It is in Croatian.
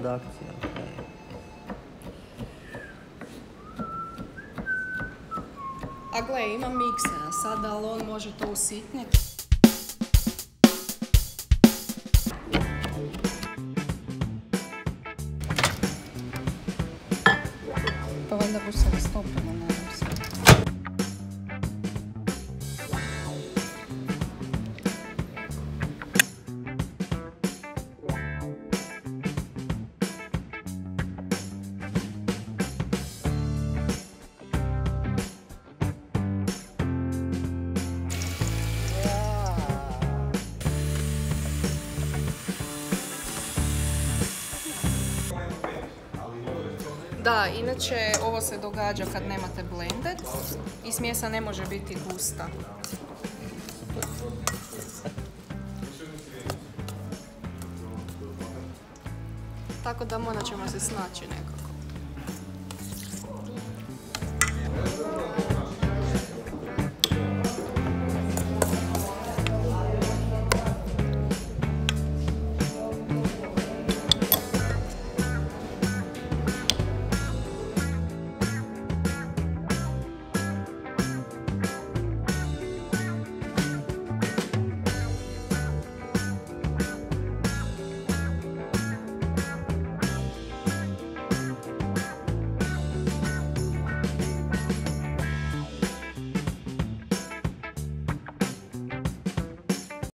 Akcija, okay. A gle, ima miksera sad, ali on može to usitniti. Pa valjda bu se rastopilo, nadam se. Da, inače ovo se događa kad nemate blender i smjesa ne može biti gusta. Tako da morat ćemo se snaći nekako.